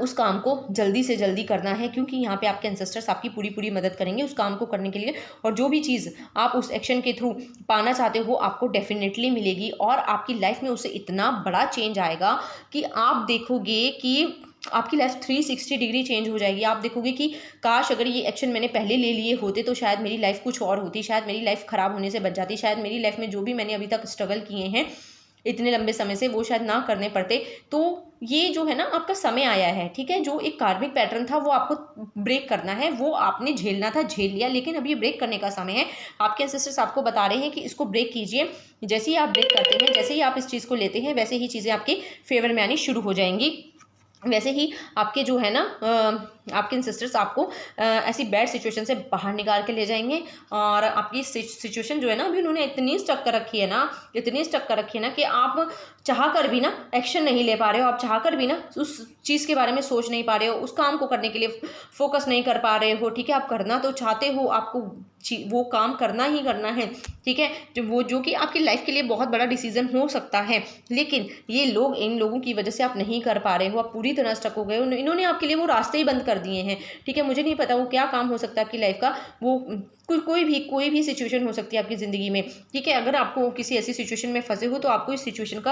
[SPEAKER 1] उस काम को जल्दी से जल्दी करना है, क्योंकि यहाँ पे आपके एंसेस्टर्स आपकी पूरी पूरी मदद करेंगे उस काम को करने के लिए। और जो भी चीज़ आप उस एक्शन के थ्रू पाना चाहते हो आपको डेफिनेटली मिलेगी और आपकी लाइफ में उससे इतना बड़ा चेंज आएगा कि आप देखोगे कि आपकी लाइफ 360 डिग्री चेंज हो जाएगी। आप देखोगे कि काश अगर ये एक्शन मैंने पहले ले लिए होते तो शायद मेरी लाइफ कुछ और होती, शायद मेरी लाइफ ख़राब होने से बच जाती, शायद मेरी लाइफ में जो भी मैंने अभी तक स्ट्रगल किए हैं इतने लंबे समय से वो शायद ना करने पड़ते। तो ये जो है ना आपका समय आया है, ठीक है, जो एक कार्मिक पैटर्न था वो आपको ब्रेक करना है, वो आपने झेलना था, झेल लिया, लेकिन अब ये ब्रेक करने का समय है। आपके एंसेस्टर्स आपको बता रहे हैं कि इसको ब्रेक कीजिए। जैसे ही आप ब्रेक करते हैं, जैसे ही आप इस चीज़ को लेते हैं, वैसे ही चीज़ें आपके फेवर में आनी शुरू हो जाएंगी। वैसे ही आपके जो है ना आपके एंसेस्टर्स आपको ऐसी बैड सिचुएशन से बाहर निकाल के ले जाएंगे। और आपकी सिचुएशन जो है ना अभी उन्होंने इतनी स्टक कर रखी है ना, इतनी स्टक कर रखी है ना कि आप चाह कर भी ना एक्शन नहीं ले पा रहे हो, आप चाह कर भी ना उस चीज़ के बारे में सोच नहीं पा रहे हो, उस काम को करने के लिए फोकस नहीं कर पा रहे हो, ठीक है। आप करना तो चाहते हो, आपको वो काम करना ही करना है, ठीक है, जो कि आपकी लाइफ के लिए बहुत बड़ा डिसीजन हो सकता है, लेकिन ये लोग, इन लोगों की वजह से आप नहीं कर पा रहे हो, आप पूरी तरह स्टक हो गए हो। इन्होंने आपके लिए वो रास्ते ही बंद कर दिए हैं, ठीक है। मुझे नहीं पता वो क्या काम हो सकता है आपकी लाइफ का, वो कोई भी सिचुएशन हो सकती है आपकी ज़िंदगी में, ठीक है। अगर आपको किसी ऐसी सिचुएशन में फंसे हो तो आपको इस सिचुएशन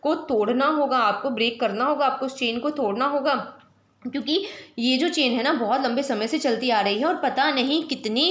[SPEAKER 1] को तोड़ना होगा, आपको ब्रेक करना होगा, आपको उस चेन को तोड़ना होगा, क्योंकि ये जो चेन है ना बहुत लंबे समय से चलती आ रही है और पता नहीं कितनी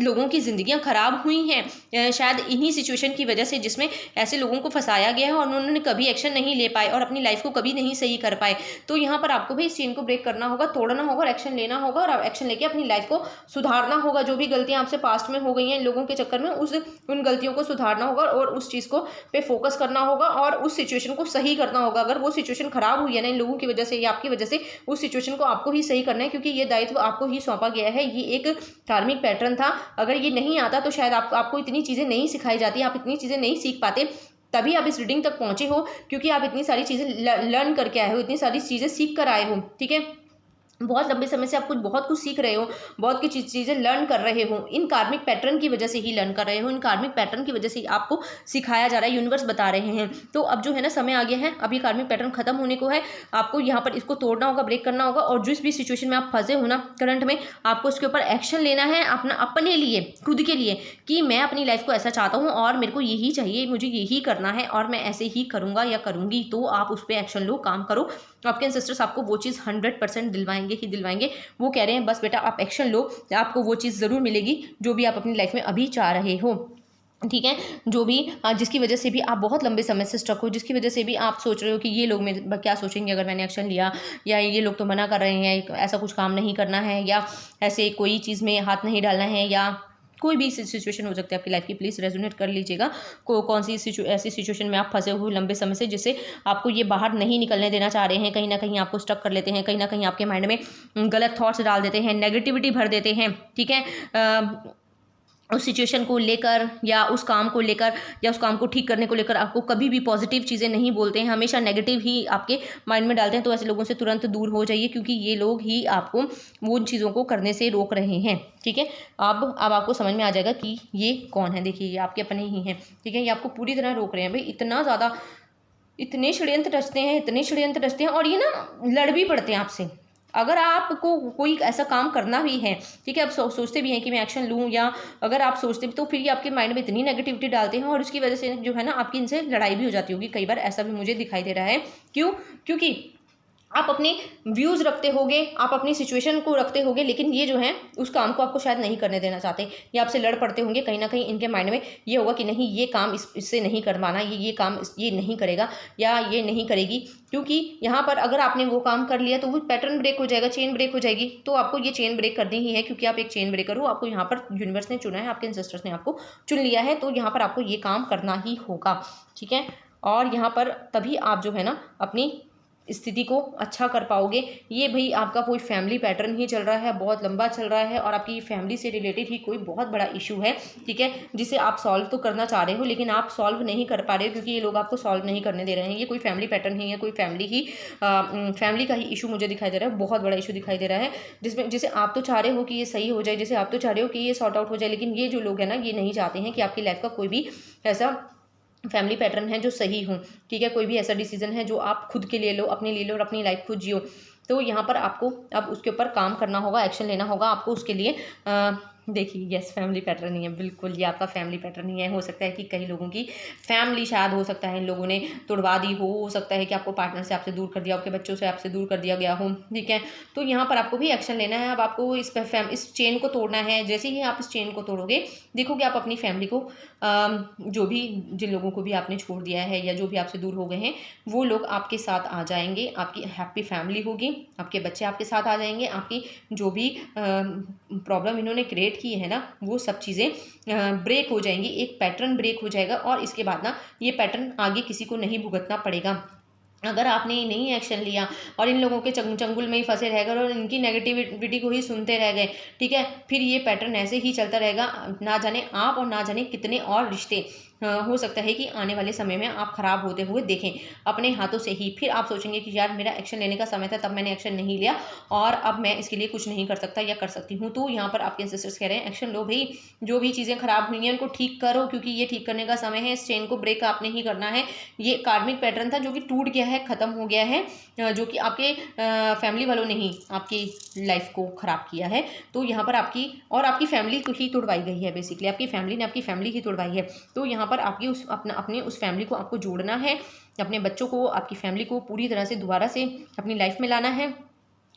[SPEAKER 1] लोगों की ज़िंदगियां ख़राब हुई हैं शायद इन्हीं सिचुएशन की वजह से, जिसमें ऐसे लोगों को फंसाया गया है और उन्होंने कभी एक्शन नहीं ले पाए और अपनी लाइफ को कभी नहीं सही कर पाए। तो यहाँ पर आपको भी इस चेन को ब्रेक करना होगा, तोड़ना होगा और एक्शन लेना होगा, और एक्शन लेके अपनी लाइफ को सुधारना होगा। जो भी गलतियाँ आपसे पास्ट में हो गई हैं इन लोगों के चक्कर में, उन गलतियों को सुधारना होगा और उस चीज़ को पे फोकस करना होगा और उस सिचुएशन को सही करना होगा। अगर वो सिचुएशन ख़राब हुई है ना इन लोगों की वजह से या आपकी वजह से, उस सिचुएशन को आपको ही सही करना है, क्योंकि ये दायित्व आपको ही सौंपा गया है। ये एक कार्मिक पैटर्न था, अगर ये नहीं आता तो शायद आपको इतनी चीज़ें नहीं सिखाई जाती, आप इतनी चीज़ें नहीं सीख पाते, तभी आप इस रीडिंग तक पहुंचे हो, क्योंकि आप इतनी सारी चीज़ें लर्न करके आए हो, इतनी सारी चीज़ें सीख कर आए हो, ठीक है। बहुत लंबे समय से आप बहुत कुछ सीख रहे हो, बहुत कुछ चीज़ें लर्न कर रहे हो, इन कार्मिक पैटर्न की वजह से ही लर्न कर रहे हो, इन कार्मिक पैटर्न की वजह से ही आपको सिखाया जा रहा है, यूनिवर्स बता रहे हैं। तो अब जो है ना समय आ गया है, अब ये कार्मिक पैटर्न खत्म होने को है, आपको यहाँ पर इसको तोड़ना होगा, ब्रेक करना होगा, और जिस भी सिचुएशन में आप फंसे हो ना करंट में, आपको इसके ऊपर एक्शन लेना है अपने लिए, खुद के लिए, कि मैं अपनी लाइफ को ऐसा चाहता हूँ और मेरे को यही चाहिए, मुझे यही करना है और मैं ऐसे ही करूँगा या करूँगी। तो आप उस पर एक्शन लो, काम करो, आपके एंसेस्टर्स आपको वो चीज़ 100% दिलवाएंगे ही दिलवाएंगे। वो कह रहे हैं बस बेटा आप एक्शन लो, आपको वो चीज़ ज़रूर मिलेगी जो भी आप अपनी लाइफ में अभी चाह रहे हो, ठीक है। जो भी जिसकी वजह से भी आप बहुत लंबे समय से स्टक हो, जिसकी वजह से भी आप सोच रहे हो कि ये लोग मेरे क्या सोचेंगे अगर मैंने एक्शन लिया, या ये लोग तो मना कर रहे हैं, ऐसा कुछ काम नहीं करना है, या ऐसे कोई चीज़ में हाथ नहीं डालना है, या कोई भी सिचुएशन हो सकती है आपकी लाइफ की, प्लीज़ रेजोनेट कर लीजिएगा। कौन सी ऐसी सिचुएशन में आप फंसे हुए लंबे समय से, जिससे आपको ये बाहर नहीं निकलने देना चाह रहे हैं, कहीं ना कहीं आपको स्टक कर लेते हैं, कहीं ना कहीं आपके माइंड में गलत थॉट्स डाल देते हैं, नेगेटिविटी भर देते हैं, ठीक है। उस सिचुएशन को लेकर या उस काम को लेकर या उस काम को ठीक करने को लेकर आपको कभी भी पॉजिटिव चीज़ें नहीं बोलते हैं, हमेशा नेगेटिव ही आपके माइंड में डालते हैं। तो ऐसे लोगों से तुरंत दूर हो जाइए, क्योंकि ये लोग ही आपको वो उन चीज़ों को करने से रोक रहे हैं, ठीक है। अब आपको समझ में आ जाएगा कि ये कौन है। देखिए ये आपके अपने ही हैं, ठीक है, ये आपको पूरी तरह रोक रहे हैं। भाई इतना ज़्यादा, इतने षड्यंत्र रचते हैं, इतने षड्यंत्र रचते हैं, और ये ना लड़ भी पड़ते हैं आपसे। अगर आपको कोई ऐसा काम करना भी है, ठीक है, आप सोचते भी हैं कि मैं एक्शन लूँ, या अगर आप सोचते भी तो फिर ये आपके माइंड में इतनी नेगेटिविटी डालते हैं और उसकी वजह से जो है ना आपकी इनसे लड़ाई भी हो जाती होगी कई बार, ऐसा भी मुझे दिखाई दे रहा है। क्यों? क्योंकि आप अपने व्यूज़ रखते होगे, आप अपनी सिचुएशन को रखते होगे, लेकिन ये जो है उस काम को आपको शायद नहीं करने देना चाहते, ये आपसे लड़ पड़ते होंगे। कहीं ना कहीं इनके माइंड में ये होगा कि नहीं, ये काम इससे नहीं करवाना, ये काम ये नहीं करेगा या ये नहीं करेगी, क्योंकि यहाँ पर अगर आपने वो काम कर लिया तो वो पैटर्न ब्रेक हो जाएगा, चेन ब्रेक हो जाएगी। तो आपको ये चेन ब्रेक करनी ही है, क्योंकि आप एक चेन ब्रेकर हो, आपको यहाँ पर यूनिवर्स ने चुना है, आपके एंसेस्टर्स ने आपको चुन लिया है, तो यहाँ पर आपको ये काम करना ही होगा, ठीक है। और यहाँ पर तभी आप जो है ना अपनी स्थिति को अच्छा कर पाओगे। ये भाई आपका कोई फैमिली पैटर्न ही चल रहा है, बहुत लंबा चल रहा है, और आपकी फैमिली से रिलेटेड ही कोई बहुत बड़ा इशू है, ठीक है, जिसे आप सॉल्व तो करना चाह रहे हो लेकिन आप सॉल्व नहीं कर पा रहे हो, क्योंकि ये लोग आपको सॉल्व नहीं करने दे रहे हैं। ये कोई फैमिली पैटर्न ही है, कोई फैमिली का ही इशू मुझे दिखाई दे रहा है, बहुत बड़ा इशू दिखाई दे रहा है, जिसे आप तो चाह रहे हो कि ये सही हो जाए, जिसे आप तो चाह रहे हो कि ये सॉर्ट आउट हो जाए, लेकिन ये जो लोग हैं ना, ये नहीं चाहते हैं कि आपकी लाइफ का कोई भी ऐसा फैमिली पैटर्न है जो सही हो, ठीक है। कोई भी ऐसा डिसीजन है जो आप खुद के लिए लो, अपने लिए लो, और अपनी लाइफ खुद जियो। तो यहाँ पर आपको अब उसके ऊपर काम करना होगा, एक्शन लेना होगा आपको उसके लिए। देखिए, यस, फैमिली पैटर्न ही है, बिल्कुल ये आपका फैमिली पैटर्न ही है। हो सकता है कि कई लोगों की फैमिली शायद हो सकता है इन लोगों ने तोड़वा दी हो सकता है कि आपको पार्टनर से आपसे दूर कर दिया, आपके बच्चों से आपसे दूर कर दिया गया हो, ठीक है। तो यहाँ पर आपको भी एक्शन लेना है। अब आपको इस चेन को तोड़ना है। जैसे ही आप इस चेन को तोड़ोगे, देखोगे आप अपनी फैमिली को, जो भी जिन लोगों को भी आपने छोड़ दिया है या जो भी आपसे दूर हो गए हैं, वो लोग आपके साथ आ जाएंगे, आपकी हैप्पी फैमिली होगी, आपके बच्चे आपके साथ आ जाएंगे, आपकी जो भी प्रॉब्लम इन्होंने क्रिएट की है ना, वो सब चीज़ें ब्रेक हो जाएंगी, एक पैटर्न ब्रेक हो जाएगा, और इसके बाद ना ये पैटर्न आगे किसी को नहीं भुगतना पड़ेगा। अगर आपने नहीं एक्शन लिया और इन लोगों के चंगुल में ही फंसे रह गए और इनकी नेगेटिविटी को ही सुनते रह गए, ठीक है, फिर ये पैटर्न ऐसे ही चलता रहेगा। ना जाने आप और ना जाने कितने और रिश्ते हो सकता है कि आने वाले समय में आप खराब होते हुए देखें अपने हाथों से ही। फिर आप सोचेंगे कि यार, मेरा एक्शन लेने का समय था, तब मैंने एक्शन नहीं लिया और अब मैं इसके लिए कुछ नहीं कर सकता या कर सकती हूँ। तो यहाँ पर आपके एंसेस्टर्स कह रहे हैं, एक्शन लो भाई, जो भी चीज़ें खराब हुई हैं उनको ठीक करो, क्योंकि ये ठीक करने का समय है। इस चेन को ब्रेक आपने ही करना है। ये कार्मिक पैटर्न था जो कि टूट गया है, खत्म हो गया है, जो कि आपके फैमिली वालों ने ही आपकी लाइफ को खराब किया है। तो यहाँ पर आपकी फैमिली को ही तोड़वाई गई है, बेसिकली आपकी फैमिली ने आपकी फैमिली ही तोड़वाई है। तो यहाँ पर आपकी अपने उस फैमिली को आपको जोड़ना है, अपने बच्चों को, आपकी फैमिली को पूरी तरह से दोबारा से अपनी लाइफ में लाना है,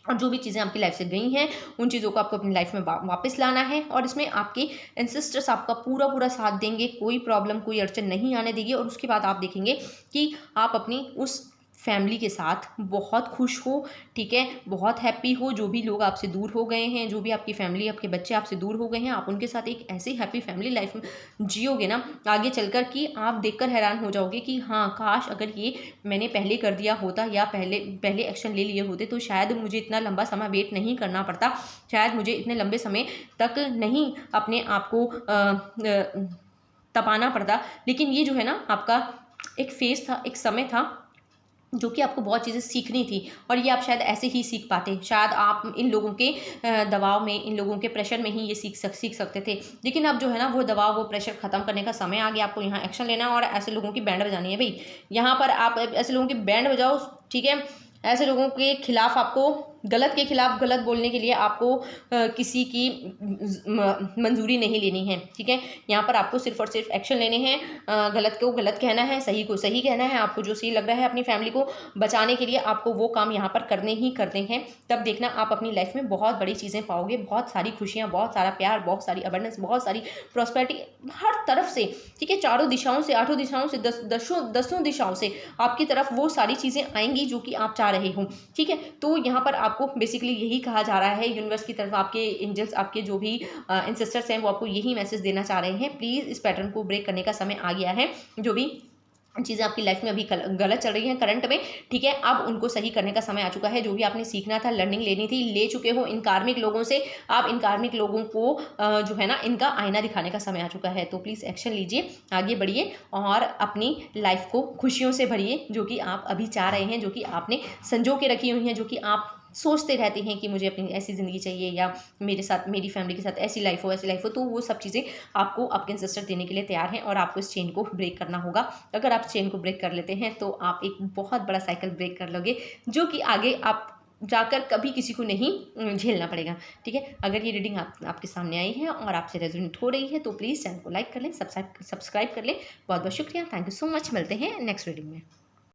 [SPEAKER 1] और जो भी चीज़ें आपकी लाइफ से गई हैं उन चीज़ों को आपको अपनी लाइफ में वापस लाना है। और इसमें आपके एंसेस्टर्स आपका पूरा साथ देंगे, कोई प्रॉब्लम, कोई अड़चन नहीं आने देगी। और उसके बाद आप देखेंगे कि आप अपनी उस फैमिली के साथ बहुत खुश हो, ठीक है, बहुत हैप्पी हो। जो भी लोग आपसे दूर हो गए हैं, जो भी आपकी फैमिली, आपके बच्चे आपसे दूर हो गए हैं, आप उनके साथ एक ऐसी हैप्पी फैमिली लाइफ में जियोगे ना आगे चलकर, कि आप देखकर हैरान हो जाओगे कि हाँ, काश अगर ये मैंने पहले कर दिया होता या पहले एक्शन ले लिए होते, तो शायद मुझे इतना लंबा समय वेट नहीं करना पड़ता, शायद मुझे इतने लंबे समय तक नहीं अपने आप को तपाना पड़ता। लेकिन ये जो है ना आपका एक फेज था, एक समय था जो कि आपको बहुत चीज़ें सीखनी थी, और ये आप शायद ऐसे ही सीख पाते। शायद आप इन लोगों के दबाव में, इन लोगों के प्रेशर में ही ये सीख सकते थे। लेकिन अब जो है ना वो दबाव, वो प्रेशर ख़त्म करने का समय आ गया। आपको यहाँ एक्शन लेना और ऐसे लोगों की बैंड बजानी है भाई। यहाँ पर आप ऐसे लोगों की बैंड बजाओ, ठीक है। ऐसे लोगों के खिलाफ आपको, गलत के खिलाफ गलत बोलने के लिए आपको किसी की मंजूरी नहीं लेनी है, ठीक है। यहाँ पर आपको सिर्फ और सिर्फ एक्शन लेने हैं। गलत को गलत कहना है, सही को सही कहना है। आपको जो सही लग रहा है अपनी फैमिली को बचाने के लिए, आपको वो काम यहाँ पर करने ही करने हैं। तब देखना आप अपनी लाइफ में बहुत बड़ी चीज़ें पाओगे, बहुत सारी खुशियाँ, बहुत सारा प्यार, बहुत सारी अबंडेंस, बहुत सारी प्रॉस्पेरिटी हर तरफ से, ठीक है। चारों दिशाओं से, आठों दिशाओं से, दसों दिशाओं से आपकी तरफ वो सारी चीज़ें आएंगी जो कि आप चाह रहे हो, ठीक है। तो यहाँ पर आपको बेसिकली यही कहा जा रहा है, यूनिवर्स की तरफ आपके एंजल्स, आपके जो भी एंसेस्टर्स हैं, वो आपको यही मैसेज देना चाह रहे हैं, प्लीज़ इस पैटर्न को ब्रेक करने का समय आ गया है। जो भी चीज़ें आपकी लाइफ में अभी गलत चल रही हैं करंट में, ठीक है, अब उनको सही करने का समय आ चुका है। जो भी आपने सीखना था, लर्निंग लेनी थी, ले चुके हो इन कार्मिक लोगों से। आप इन कार्मिक लोगों को जो है ना, इनका आईना दिखाने का समय आ चुका है। तो प्लीज़ एक्शन लीजिए, आगे बढ़िए और अपनी लाइफ को खुशियों से भरिए, जो कि आप अभी चाह रहे हैं, जो कि आपने संजो के रखी हुई हैं, जो कि आप सोचते रहते हैं कि मुझे अपनी ऐसी ज़िंदगी चाहिए, या मेरे साथ, मेरी फैमिली के साथ ऐसी लाइफ हो, ऐसी लाइफ हो। तो वो सब चीज़ें आपको आपके एंसेस्टर देने के लिए तैयार हैं, और आपको इस चेन को ब्रेक करना होगा। अगर आप चेन को ब्रेक कर लेते हैं तो आप एक बहुत बड़ा साइकिल ब्रेक कर लोगे, जो कि आगे आप जाकर कभी किसी को नहीं झेलना पड़ेगा। ठीक है, अगर ये रीडिंग आपके सामने आई है और आपसे रेजोनेट हो रही है तो प्लीज़ चैनल को लाइक कर लें, सब्सक्राइब कर लें। बहुत बहुत शुक्रिया, थैंक यू सो मच। मिलते हैं नेक्स्ट रीडिंग में।